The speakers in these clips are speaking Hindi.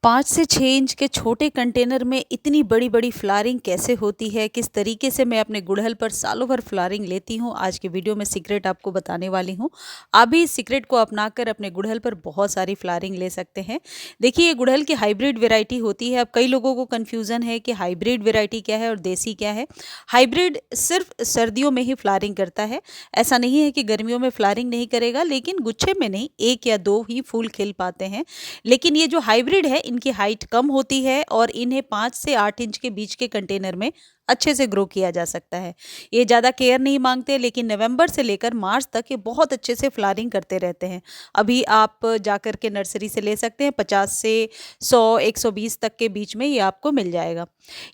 5 से 6 इंच के छोटे कंटेनर में इतनी बड़ी-बड़ी फ्लावरिंग कैसे होती है? किस तरीके से मैं अपने गुड़हल पर सालों भर फ्लावरिंग लेती हूँ, आज के वीडियो में सीक्रेट आपको बताने वाली हूँ। आप भी इस सीक्रेट को अपनाकर अपने गुड़हल पर बहुत सारी फ्लावरिंग ले सकते हैं। देखिए, ये गुड़हल की हाइब्रिड वैरायटी होती है। अब कई लोगों को कन्फ्यूज़न है कि हाइब्रिड वैरायटी क्या है और देसी क्या है? हाइब्रिड सिर्फ़ सर्दियों में ही फ्लावरिंग करता है। ऐसा नहीं है कि गर्मियों में फ्लावरिंग नहीं करेगा, लेकिन गुच्छे में नहीं, 1 या 2 ही फूल खिल पाते हैं। लेकिन ये जो हाइब्रिड है, इनकी हाइट कम होती है और इन्हें 5 से 8 इंच के बीच के कंटेनर में अच्छे से ग्रो किया जा सकता है। ये ज़्यादा केयर नहीं मांगते, लेकिन नवंबर से लेकर मार्च तक ये बहुत अच्छे से फ्लावरिंग करते रहते हैं। अभी आप जाकर के नर्सरी से ले सकते हैं, 50 से 100 120 तक के बीच में ये आपको मिल जाएगा।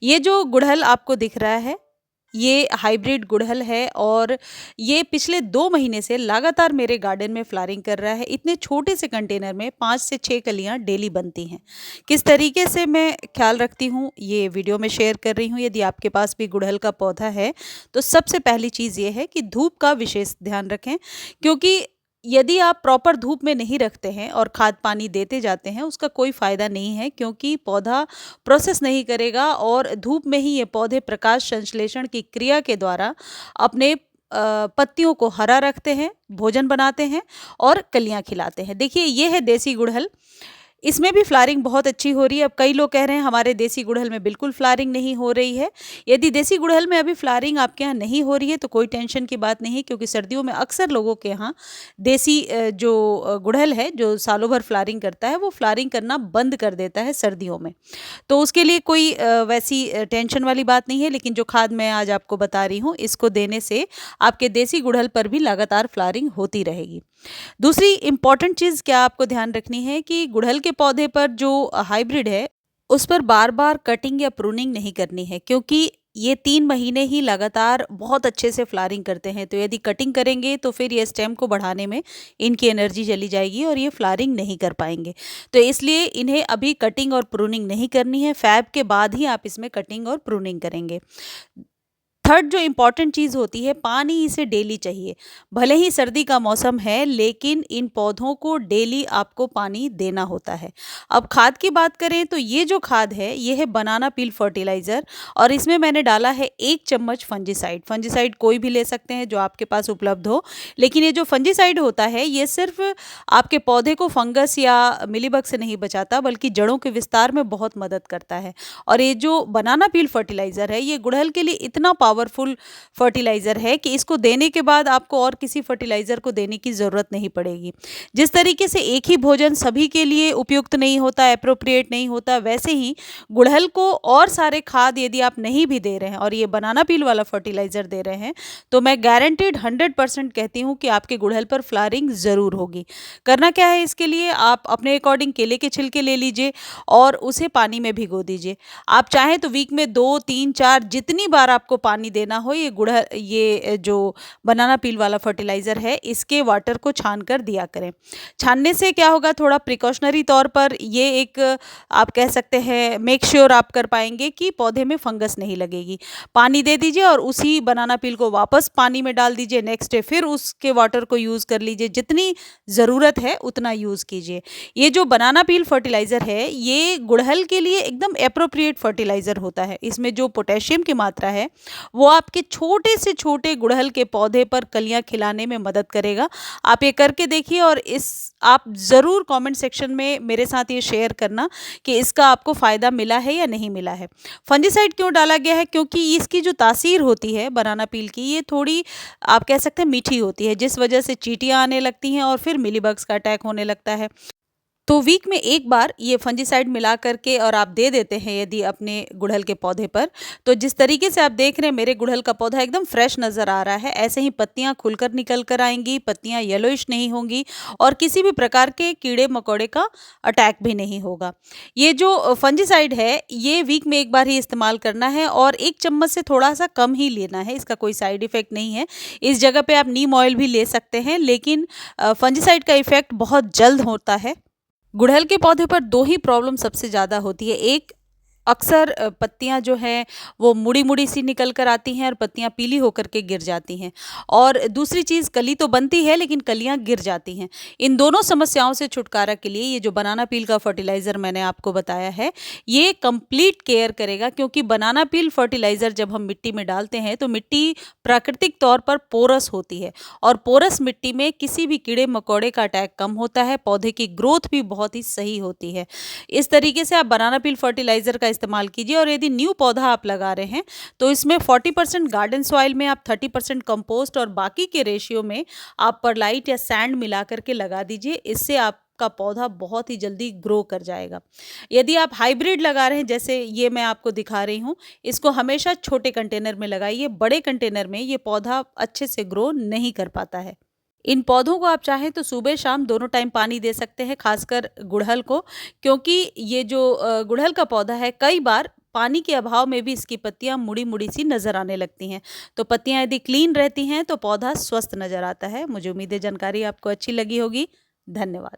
ये जो गुड़हल आपको दिख रहा है, ये हाइब्रिड गुड़हल है और ये पिछले 2 महीने से लगातार मेरे गार्डन में फ्लावरिंग कर रहा है। इतने छोटे से कंटेनर में 5 से 6 कलियाँ डेली बनती हैं। किस तरीके से मैं ख्याल रखती हूँ, ये वीडियो में शेयर कर रही हूँ। यदि आपके पास भी गुड़हल का पौधा है, तो सबसे पहली चीज़ ये है कि धूप का विशेष ध्यान रखें, क्योंकि यदि आप प्रॉपर धूप में नहीं रखते हैं और खाद पानी देते जाते हैं, उसका कोई फ़ायदा नहीं है, क्योंकि पौधा प्रोसेस नहीं करेगा और धूप में ही ये पौधे प्रकाश संश्लेषण की क्रिया के द्वारा अपने पत्तियों को हरा रखते हैं, भोजन बनाते हैं और कलियाँ खिलाते हैं। देखिए, ये है देसी गुड़हल। इसमें भी फ्लावरिंग बहुत अच्छी हो रही है। अब कई लोग कह रहे हैं हमारे देसी गुड़हल में बिल्कुल फ्लावरिंग नहीं हो रही है। यदि देसी गुड़हल में अभी फ्लावरिंग आपके यहाँ नहीं हो रही है, तो कोई टेंशन की बात नहीं है, क्योंकि सर्दियों में अक्सर लोगों के यहाँ देसी गुड़हल है जो सालों भर फ्लावरिंग करता है, वो फ्लावरिंग करना बंद कर देता है सर्दियों में। तो उसके लिए कोई वैसी टेंशन वाली बात नहीं है, लेकिन जो खाद मैं आज आपको बता रही हूँ, इसको देने से आपके देसी गुड़हल पर भी लगातार फ्लावरिंग होती रहेगी। दूसरी इम्पॉर्टेंट चीज़ क्या आपको ध्यान रखनी है कि गुड़हल के पौधे पर जो हाइब्रिड है, उस पर बार-बार कटिंग या प्रूनिंग नहीं करनी है, क्योंकि ये 3 महीने ही लगातार बहुत अच्छे से फ्लावरिंग करते हैं। तो यदि कटिंग करेंगे, तो फिर ये स्टेम को बढ़ाने में इनकी एनर्जी चली जाएगी और ये फ्लावरिंग नहीं कर पाएँगे। तो इसलिए इन्हें अभी कटिंग और प्रूनिंग नहीं करनी है, फ़ेब के बाद ही आप इसमें कटिंग और प्रूनिंग करेंगे। थर्ड जो इम्पॉर्टेंट चीज़ होती है, पानी इसे डेली चाहिए। भले ही सर्दी का मौसम है, लेकिन इन पौधों को डेली आपको पानी देना होता है। अब खाद की बात करें, तो ये जो खाद है, ये है बनाना पील फर्टिलाइज़र और इसमें मैंने डाला है 1 चम्मच फंजीसाइड। फंजीसाइड कोई भी ले सकते हैं जो आपके पास उपलब्ध हो, लेकिन ये जो फंजीसाइड होता है, ये सिर्फ़ आपके पौधे को फंगस या मिलीबग से नहीं बचाता, बल्कि जड़ों के विस्तार में बहुत मदद करता है। और ये जो बनाना पील फर्टिलाइज़र है, ये गुड़हल के लिए इतना पावरफुल फर्टिलाइज़र है कि इसको देने के बाद आपको और किसी फर्टिलाइज़र को देने की ज़रूरत नहीं पड़ेगी। जिस तरीके से एक ही भोजन सभी के लिए उपयुक्त नहीं होता, एप्रोप्रिएट नहीं होता, वैसे ही गुड़हल को और सारे खाद यदि आप नहीं भी दे रहे हैं और ये बनाना पील वाला फर्टिलाइज़र दे रहे हैं, तो मैं गारंटीड 100% कहती हूँ कि आपके गुड़हल पर फ्लावरिंग ज़रूर होगी। करना क्या है इसके लिए, आप अपने अकॉर्डिंग केले के छिलके ले लीजिए और उसे पानी में भिगो दीजिए। आप चाहें तो वीक में 2, 3, 4 जितनी बार आपको पानी देना हो, ये जो बनाना पील वाला फर्टिलाइज़र है, इसके वाटर को छान कर दिया करें। छानने से क्या होगा, थोड़ा प्रिकॉशनरी तौर पर ये एक आप कह सकते हैं मेक श्योर आप कर पाएँगे कि पौधे में फंगस नहीं लगेगी। पानी दे दीजिए और उसी बनाना पील को वापस पानी में डाल दीजिए, नेक्स्ट डे फिर उसके वाटर को यूज़ कर लीजिए, जितनी ज़रूरत है उतना यूज़ कीजिए। ये जो बनाना पील फर्टिलाइज़र है, ये गुड़हल के लिए एकदम एप्रोप्रिएट फर्टिलाइज़र होता है। इसमें जो पोटेशियम की मात्रा है, वो आपके छोटे से छोटे गुड़हल के पौधे पर कलियाँ खिलाने में मदद करेगा। आप ये करके देखिए और आप ज़रूर कमेंट सेक्शन में मेरे साथ ये शेयर करना कि इसका आपको फ़ायदा मिला है या नहीं मिला है। फंजीसाइड क्यों डाला गया है? क्योंकि इसकी जो तासीर होती है बनाना पील की, ये थोड़ी आप कह सकते हैं मीठी होती है, जिस वजह से चींटियाँ आने लगती हैं और फिर मिलीबग्स का अटैक होने लगता है। तो वीक में एक बार ये फंजीसाइड मिला करके और आप दे देते हैं यदि अपने गुड़हल के पौधे पर, तो जिस तरीके से आप देख रहे हैं मेरे गुड़हल का पौधा एकदम फ्रेश नज़र आ रहा है, ऐसे ही पत्तियां खुलकर निकल कर आएंगी, पत्तियां येलोइश नहीं होंगी और किसी भी प्रकार के कीड़े मकोड़े का अटैक भी नहीं होगा। ये जो फंजीसाइड है, ये वीक में एक बार ही इस्तेमाल करना है और 1 चम्मच से थोड़ा सा कम ही लेना है, इसका कोई साइड इफ़ेक्ट नहीं है। इस जगह पे आप नीम ऑयल भी ले सकते हैं, लेकिन फंजीसाइड का इफ़ेक्ट बहुत जल्द होता है। गुड़हल के पौधे पर 2 ही प्रॉब्लम सबसे ज़्यादा होती है। एक, अक्सर पत्तियाँ जो हैं वो मुड़ी-मुड़ी सी निकल कर आती हैं और पत्तियाँ पीली होकर के गिर जाती हैं। और दूसरी चीज़, कली तो बनती है लेकिन कलियाँ गिर जाती हैं। इन दोनों समस्याओं से छुटकारा के लिए ये जो बनाना पील का फर्टिलाइज़र मैंने आपको बताया है, ये कंप्लीट केयर करेगा, क्योंकि बनाना पील फर्टिलाइज़र जब हम मिट्टी में डालते हैं तो मिट्टी प्राकृतिक तौर पर पोरस होती है और पोरस मिट्टी में किसी भी कीड़े-मकोड़े का अटैक कम होता है, पौधे की ग्रोथ भी बहुत ही सही होती है। इस तरीके से आप बनाना पील फर्टिलाइज़र का इस्तेमाल कीजिए। और यदि न्यू पौधा आप लगा रहे हैं तो इसमें 40% गार्डन सॉइल में आप 30% कंपोस्ट और बाकी के रेशियो में आप परलाइट या सैंड मिला करके लगा दीजिए। इससे आपका पौधा बहुत ही जल्दी ग्रो कर जाएगा। यदि आप हाइब्रिड लगा रहे हैं, जैसे ये मैं आपको दिखा रही हूँ, इसको हमेशा छोटे कंटेनर में लगाइए। बड़े कंटेनर में ये पौधा अच्छे से ग्रो नहीं कर पाता है। इन पौधों को आप चाहें तो सुबह शाम दोनों टाइम पानी दे सकते हैं, खासकर गुड़हल को, क्योंकि ये जो गुड़हल का पौधा है, कई बार पानी के अभाव में भी इसकी पत्तियां मुड़ी-मुड़ी सी नज़र आने लगती हैं। तो पत्तियां यदि क्लीन रहती हैं तो पौधा स्वस्थ नज़र आता है। मुझे उम्मीद है जानकारी आपको अच्छी लगी होगी। धन्यवाद।